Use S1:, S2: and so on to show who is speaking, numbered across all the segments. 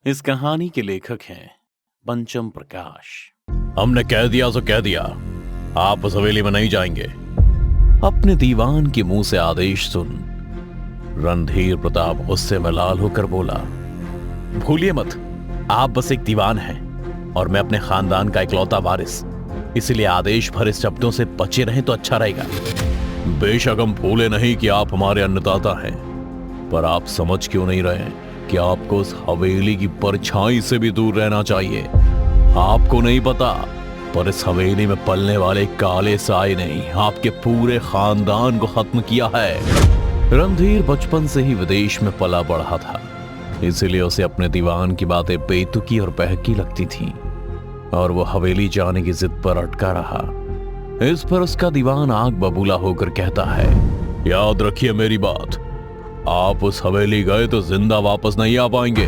S1: इस कहानी के लेखक हैं पंचम प्रकाश।
S2: हमने कह दिया तो कह दिया, आप उस हवेली में नहीं जाएंगे।
S1: अपने दीवान के मुंह से आदेश सुन रणधीर प्रताप गुस्से में लाल होकर बोला,
S2: भूलिए मत, आप बस एक दीवान हैं और मैं अपने खानदान का इकलौता वारिस, इसलिए आदेश भरे शब्दों से बचे रहें तो अच्छा रहेगा।
S1: बेशक हम भूले नहीं कि आप हमारे अन्नदाता हैं, पर आप समझ क्यों नहीं रहे कि आपको उस हवेली की परछाई से भी दूर रहना चाहिए। आपको नहीं पता, पर इस हवेली में पलने वाले काले साए ने आपके पूरे खानदान को खत्म किया है। रणधीर बचपन से ही विदेश में पला बढ़ा था, इसलिए उसे अपने दीवान की बातें बेतुकी और बहकी लगती थी और वो हवेली जाने की जिद पर अटका रहा। इस पर उसका दीवान आग बबूला होकर कहता है, याद रखिए मेरी बात, आप उस हवेली गए तो जिंदा वापस नहीं आ पाएंगे।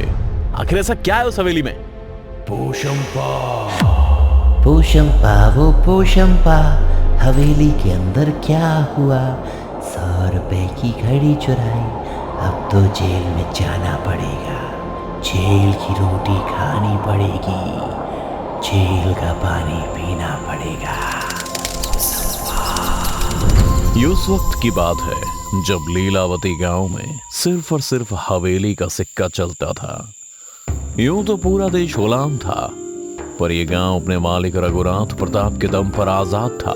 S2: आखिर ऐसा क्या है उस हवेली में?
S1: पोशंपा
S3: वो पोशंपा, हवेली के अंदर क्या हुआ? 100 रुपए की घड़ी चुराई, अब तो जेल में जाना पड़ेगा। जेल की रोटी खानी पड़ेगी, जेल का पानी पीना पड़ेगा।
S1: ये उस वक्त की बात है जब लीलावती गांव में सिर्फ और सिर्फ हवेली का सिक्का चलता था। यूं तो पूरा देश गुलाम था, पर यह गांव अपने मालिक रघुनाथ प्रताप के दम पर आजाद था।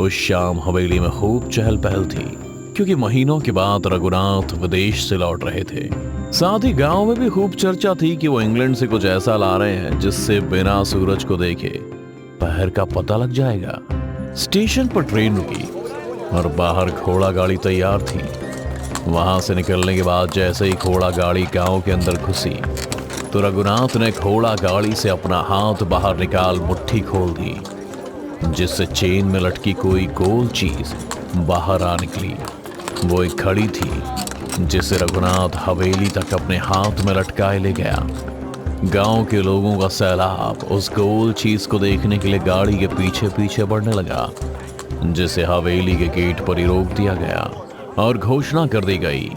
S1: उस शाम हवेली में खूब चहल पहल थी, क्योंकि महीनों के बाद रघुनाथ विदेश से लौट रहे थे। साथ ही गांव में भी खूब चर्चा थी कि वो इंग्लैंड से कुछ ऐसा ला रहे हैं जिससे बिना सूरज को देखे पहर का पता लग जाएगा। स्टेशन पर ट्रेन रुकी और बाहर घोड़ा गाड़ी तैयार थी। वहां से निकलने के बाद जैसे ही घोड़ा गाड़ी गांव के अंदर घुसी तो रघुनाथ ने घोड़ा गाड़ी से अपना हाथ बाहर निकाल मुट्ठी खोल दी, जिससे चेन में लटकी कोई गोल चीज बाहर आ निकली। वो एक घड़ी थी जिसे रघुनाथ हवेली तक अपने हाथ में लटकाए ले गया। गांव के लोगों का सैलाब उस गोल चीज को देखने के लिए गाड़ी के पीछे पीछे बढ़ने लगा, जिसे हवेली के गेट पर ही रोक दिया गया और घोषणा कर दी गई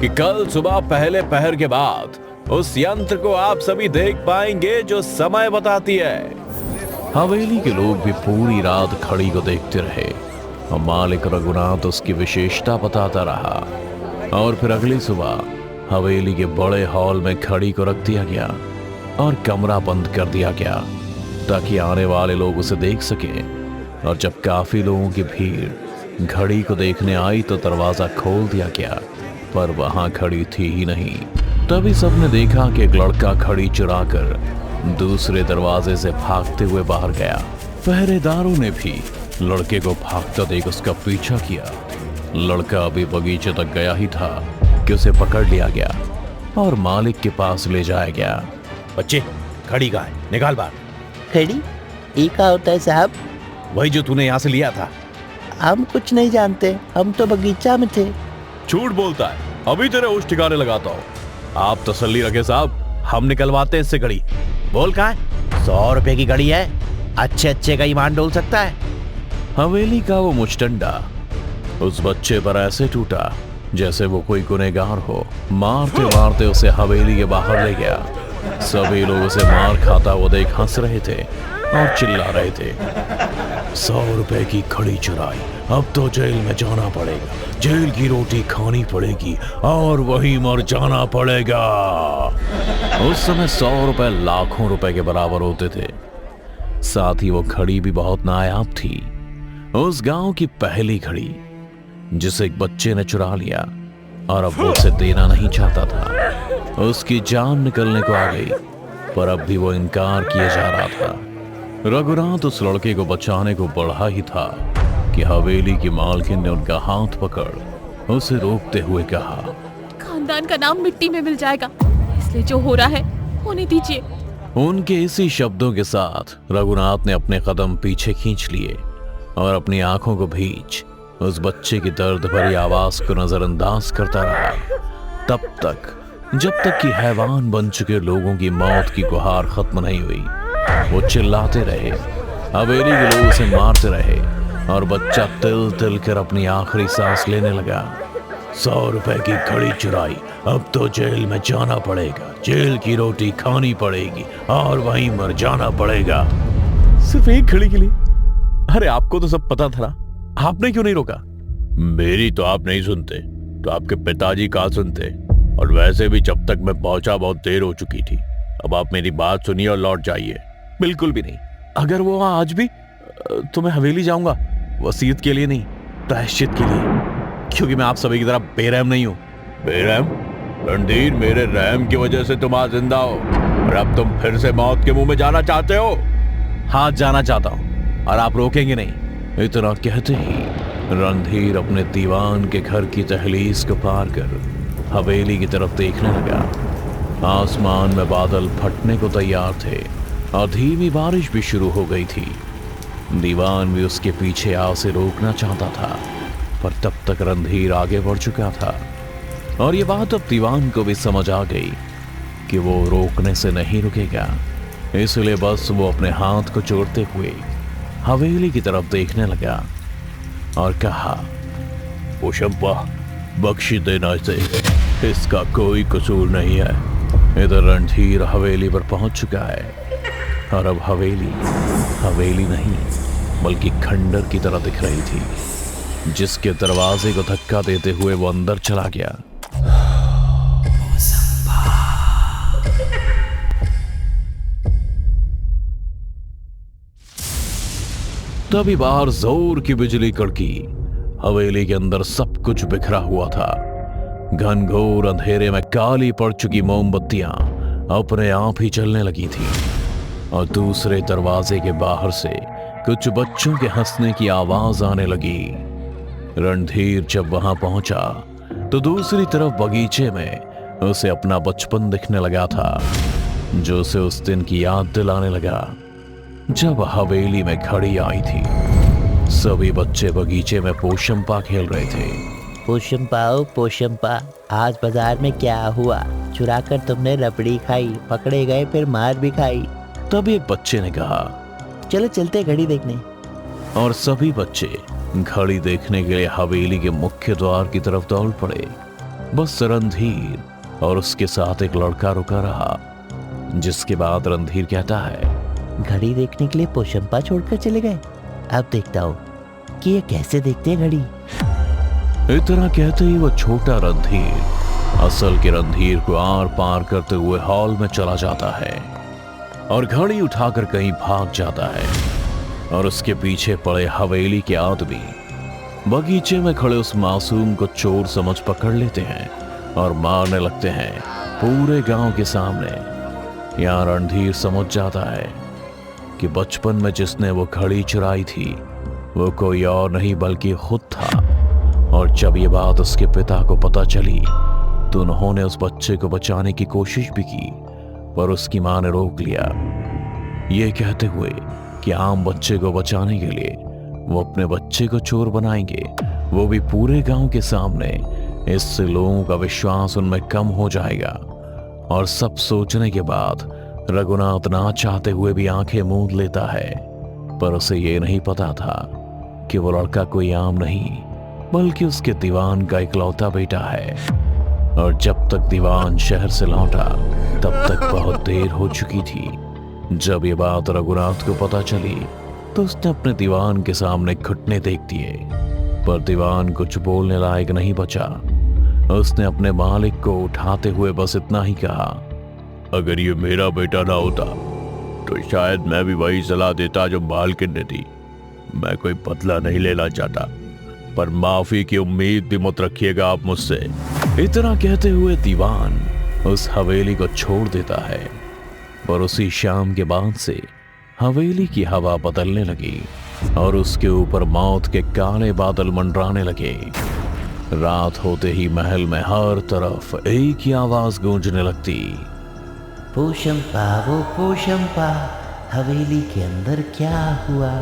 S2: कि कल सुबह पहले पहर के बाद उस यंत्र को आप सभी देख पाएंगे जो समय बताती है।
S1: हवेली के लोग भी पूरी रात घड़ी को देखते रहे और मालिक रघुनाथ उसकी विशेषता बताता रहा। और फिर अगली सुबह हवेली के बड़े हॉल में घड़ी को रख दिया गया और कमरा बंद कर दिया गया ताकि आने वाले लोग उसे देख सकें। और जब काफी लोगों की भीड़ घड़ी को देखने आई तो दरवाजा खोल दिया गया, पर वहां घड़ी थी ही नहीं। तभी सबने देखा कि एक लड़का घड़ी चुराकर दूसरे दरवाजे से भागते हुए बाहर गया। पहरेदारों ने भी लड़के को भागता देख उसका पीछा किया। लड़का अभी बगीचे तक गया ही था कि उसे पकड़ लिया गया और मालिक के पास ले जाया गया।
S2: बच्चे, घड़ी कहाँ है? निकाल बाहर।
S3: घड़ी? ये क्या होता है साहब?
S2: वही जो तूने यहाँ से लिया था।
S3: हम कुछ नहीं जानते, हम तो बगीचा में थे।
S2: झूठ बोलता है, अभी तेरे होश ठिकाने लगाता हूँ। आप तसल्ली रखे साहब, हम निकलवाते हैं इससे घड़ी। बोल कहाँ है? 100 रुपए की घड़ी है, अच्छे का ईमान डोल सकता है।
S1: हवेली का वो मुचटंडा उस बच्चे पर ऐसे टूटा जैसे वो कोई गुनहगार हो। मारते मारते उसे हवेली के बाहर ले गया। सभी लोग उसे मार खाता वो देख हंस रहे थे और चिल्ला रहे थे, 100 रुपए की घड़ी चुराई, अब तो जेल में जाना पड़ेगा, जेल की रोटी खानी पड़ेगी और वहीं मर जाना पड़ेगा। उस समय 100 रुपए लाखों रुपए के बराबर होते थे। साथ ही वो घड़ी भी बहुत नायाब थी, उस गांव की पहली घड़ी जिसे एक बच्चे ने चुरा लिया और अब वो उसे देना नहीं चाहता था। उसकी जान निकलने को आ गई, पर अब भी वो इनकार किए जा रहा था। रघुनाथ उस लड़के को बचाने को बढ़ा ही था कि हवेली की मालकिन ने उनका हाथ पकड़ उसे रोकते हुए कहा,
S4: खानदान का नाम मिट्टी में मिल जाएगा, इसलिए जो हो रहा है होने दीजिए।
S1: उनके इसी शब्दों के साथ रघुनाथ ने अपने कदम पीछे खींच लिए और अपनी आंखों को भींच उस बच्चे की दर्द भरी आवाज को नजरअंदाज करता रहा, जब तक कि हैवान बन चुके लोगों की मौत की गुहार खत्म नहीं हुई। वो चिल्लाते रहे, हवेली के लोग उसे मारते रहे और बच्चा तिल तिल कर अपनी आखिरी सांस लेने लगा। 100 रुपए की घड़ी चुराई,
S2: अब तो जेल में जाना पड़ेगा, जेल की रोटी खानी पड़ेगी और वहीं मर जाना पड़ेगा।
S1: सिर्फ एक घड़ी के लिए? अरे आपको तो सब पता था ना, आपने क्यों नहीं रोका?
S2: मेरी तो आप नहीं सुनते तो आपके पिताजी कहाँ सुनते? और वैसे भी जब तक मैं पहुंचा बहुत देर हो चुकी थी। अब आप मेरी बात सुनिए और लौट जाइए।
S1: बिल्कुल भी नहीं। अगर वो आज भी तो मैं हवेली जाऊंगा, वसीयत के लिए नहीं, प्रायश्चित के लिए, क्योंकि मैं आप सभी की तरह बेरहम नहीं हूं।
S2: बेरहम? रणधीर, मेरे रहम की वजह से तुम आज जिंदा हो और अब तुम फिर से मौत के मुंह में जाना चाहते हो?
S1: हाँ, जाना चाहता हूं और आप रोकेंगे नहीं।
S2: इतना कहते ही रणधीर अपने दीवान के घर की दहलीज को पार कर हवेली की तरफ देखने लगा। आसमान में बादल फटने को तैयार थे और धीमी बारिश भी शुरू हो गई थी। दीवान भी उसके पीछे आ उसे रोकना चाहता था, पर तब तक रणधीर आगे बढ़ चुका था और ये बात अब दीवान को भी समझ आ गई कि वो रोकने से नहीं रुकेगा। इसलिए बस वो अपने हाथ को जोड़ते हुए हवेली की तरफ देखने लगा और कहा, पोशंपा, बख्शी देना इसे, इसका कोई कसूर नहीं है। इधर रणधीर हवेली पर पहुंच चुका है और अब हवेली नहीं बल्कि खंडर की तरह दिख रही थी, जिसके दरवाजे को धक्का देते हुए वो अंदर चला गया। तभी बाहर जोर की बिजली कड़की। हवेली के अंदर सब कुछ बिखरा हुआ था। घनघोर अंधेरे में काली पड़ चुकी मोमबत्तियां अपने आप ही चलने लगी थी और दूसरे दरवाजे के बाहर से कुछ बच्चों के हंसने की आवाज आने लगी। रणधीर जब वहां पहुंचा तो दूसरी तरफ बगीचे में उसे अपना बचपन दिखने लगा था, जो उसे उस दिन की याद दिलाने लगा जब हवेली में घड़ी आई थी। सभी बच्चे बगीचे में पोशंपा खेल रहे थे।
S3: पोशंपा ओ पोशंपा, आज बाजार में क्या हुआ? चुरा कर तुमने रबड़ी खाई, पकड़े गए, फिर मार भी खाई।
S2: तब एक बच्चे ने कहा,
S3: चलो चलते घड़ी देखने।
S2: और सभी बच्चे घड़ी देखने के लिए हवेली के मुख्य द्वार की तरफ दौड़ पड़े। बस रणधीर और उसके साथ एक लड़का रुका रहा, जिसके बाद रणधीर कहता है,
S3: घड़ी देखने के लिए पोशंपा छोड़कर चले गए। अब देखता हूँ कि ये कैसे देखते हैं घड़ी।
S2: इतना कहते ही वो छोटा रणधीर असल के रणधीर को आर पार करते हुए हॉल में चला जाता है और घड़ी उठाकर कहीं भाग जाता है। और उसके पीछे पड़े हवेली के आदमी बगीचे में खड़े उस मासूम को चोर समझ पकड़ लेते हैं और मारने लगते हैं पूरे गांव के सामने। यहाँ रणधीर समझ जाता है कि बचपन में जिसने वो घड़ी चुराई थी वो कोई और नहीं बल्कि खुद था। और जब ये बात उसके पिता को पता चली तो उन्होंने उस बच्चे को बचाने की कोशिश भी की, पर उसकी मां ने रोक लिया, ये कहते हुए कि आम बच्चे को बचाने के लिए वो अपने बच्चे को चोर बनाएंगे, वो भी पूरे गांव के सामने। इससे लोगों का विश्वास उनमें कम हो जाएगा। और सब सोचने के बाद रघुनाथ ना चाहते हुए भी आंखें मूंद लेता है, पर उसे ये नहीं पता था कि वो लड़का कोई आम नहीं बल्कि उसके दीवान का इकलौता बेटा है। और जब तक दीवान शहर से लौटा तब तक बहुत देर हो चुकी थी। जब ये बात रघुनाथ को पता चली तो उसने अपने दीवान के सामने घुटने देख दिए, पर दीवान कुछ बोलने लायक नहीं बचा। उसने अपने मालिक को उठाते हुए बस इतना ही कहा, अगर ये मेरा बेटा ना होता तो शायद मैं भी वही सलाह देता जो मालकिन ने दी। मैं कोई बदला नहीं लेना चाहता, पर माफी की उम्मीद भी मत रखिएगा आप मुझसे। इतना कहते हुए दीवान उस हवेली को छोड़ देता है। पर उसी शाम के बाद से हवेली की हवा बदलने लगी और उसके ऊपर मौत के काले बादल मंडराने लगे। रात होते ही महल में हर तरफ एक ही आवाज गूंजने लगती,
S3: पोशंपा वो पोशंपा, हवेली के अंदर क्या हुआ?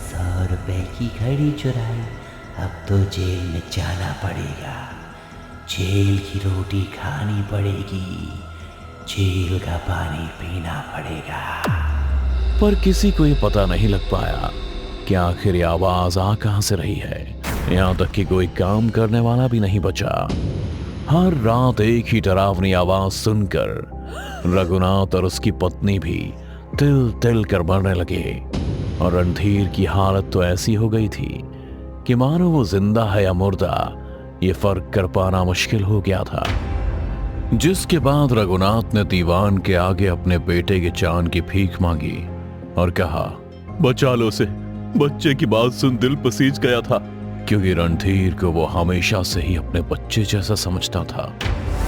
S3: 100 रुपए की घड़ी चुराई, अब तो जेल में जाना पड़ेगा, जेल की रोटी खानी पड़ेगी, जेल का पानी पीना पड़ेगा।
S2: पर किसी को ये पता नहीं लग पाया कि आखिर ये आवाज आ कहां से रही है। यहां तक कि कोई काम करने वाला भी नहीं बचा। हर रात एक ही डरावनी आवाज सुनकर रघुनाथ और उसकी पत्नी भी तिल तिल कर मरने लगे और रणधीर की हालत तो ऐसी हो गई थी कि मानो वो जिंदा है या मुर्दा ये फर्क कर पाना मुश्किल हो गया था। जिसके बाद रघुनाथ ने दीवान के आगे अपने बेटे की जान की भीख मांगी और कहा, बचा लो उसे, बच्चे की बात सुन दिल पसीज गया था। क्योंकि रणधीर को वो हमेशा से ही अपने बच्चे जैसा समझता था।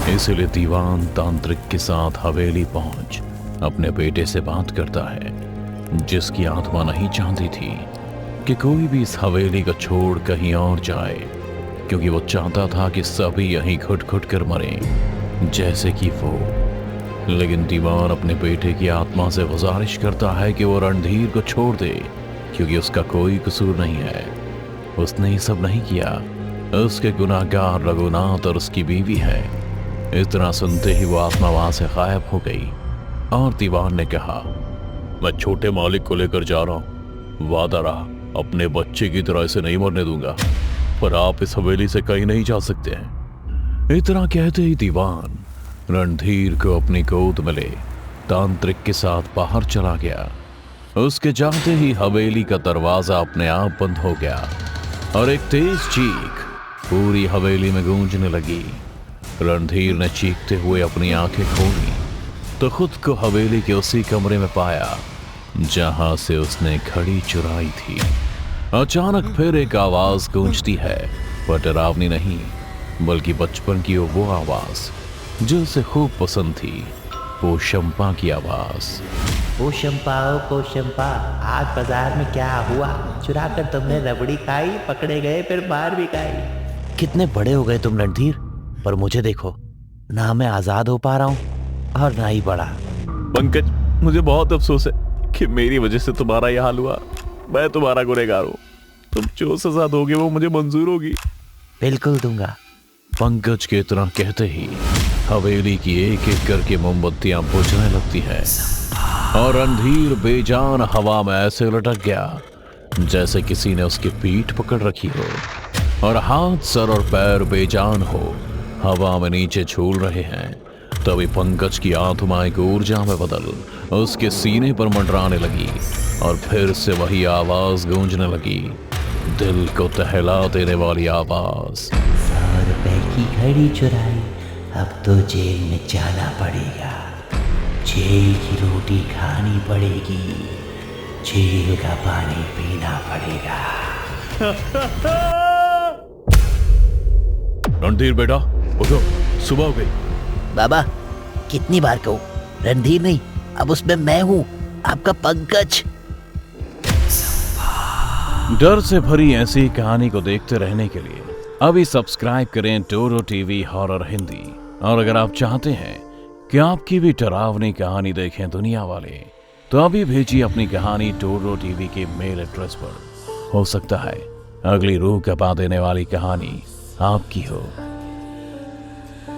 S2: इसलिए दीवान तांत्रिक के साथ हवेली पहुंच अपने बेटे से बात करता है, जिसकी आत्मा नहीं चाहती थी कि कोई भी इस हवेली को छोड़ कहीं और जाए, क्योंकि वो चाहता था कि सभी यहीं घुट घुट कर मरें जैसे कि वो। लेकिन दीवान अपने बेटे की आत्मा से गुजारिश करता है कि वो रणधीर को छोड़ दे, क्योंकि उसका कोई कसूर नहीं है, उसने ये सब नहीं किया, उसके गुनाहगार रघुनाथ और उसकी बीवी है। इतना सुनते ही वो आत्मा वहां से गायब हो गई और दीवान ने कहा, मैं छोटे मालिक को लेकर जा रहा हूं, वादा रहा अपने बच्चे की तरह इसे नहीं मरने दूंगा, पर आप इस हवेली से कहीं नहीं जा सकते हैं। इतना कहते ही दीवान रणधीर को अपनी गोद में ले तांत्रिक के साथ बाहर चला गया। उसके जाते ही हवेली का दरवाजा अपने आप बंद हो गया और एक तेज चीख पूरी हवेली में गूंजने लगी। रणधीर ने चीखते हुए अपनी आंखें खोली तो खुद को हवेली के उसी कमरे में पाया जहां से उसने घड़ी चुराई थी। अचानक फिर एक आवाज गूंजती है, पर डरावनी नहीं बल्कि बचपन की वो आवाज जो उसे खूब पसंद थी, वो शंपा की आवाज।
S3: ओ शंपा, आज बाजार में क्या हुआ? चुरा कर तुमने रबड़ी खाई, पकड़े गए, फिर मार भी खाई। कितने बड़े हो गए तुम रणधीर, पर मुझे देखो ना, मैं आजाद हो पा रहा हूँ और ना ही बड़ा।
S2: पंकज, मुझे बहुत अफसोस है कि मेरी वजह से तुम्हारा यह हाल हुआ। मैं तुम्हारा गुनहगार हूँ, तुम जो सजा दोगे वो मुझे मंजूर होगी।
S3: बिल्कुल दूंगा।
S2: पंकज के इतना कहते ही हवेली की एक एक करके मोमबत्तियां बुझने लगती है और रणधीर बेजान हवा में ऐसे लटक गया जैसे किसी ने उसकी पीठ पकड़ रखी हो और हाथ, सर और पैर बेजान हो हवा में नीचे झूल रहे हैं। तभी पंकज की आत्मा एक ऊर्जा में बदल उसके सीने पर मंडराने लगी और फिर से वही आवाज गूंजने लगी, दिल को दहला देने वाली आवाज।
S3: 100 रुपए की घड़ी चुराई, अब तो जेल में जाना पड़ेगा, जेल की रोटी खानी पड़ेगी, जेल का पानी पीना पड़ेगा।
S2: रणधीर बेटा उठो, सुबह हो गई।
S3: बाबा, कितनी बार कहूं, रणधीर नहीं, अब उसमें मैं हूं, आपका पंकज।
S2: डर से भरी ऐसी कहानी को देखते रहने के लिए अभी सब्सक्राइब करें टोरो टीवी हॉरर हिंदी। और अगर आप चाहते हैं कि आपकी भी डरावनी कहानी देखें दुनिया वाले, तो अभी भेजिए अपनी कहानी टोरो टीवी के मेल एड्रेस पर। हो सकता है अगली रूह कपा देने वाली कहानी आपकी हो।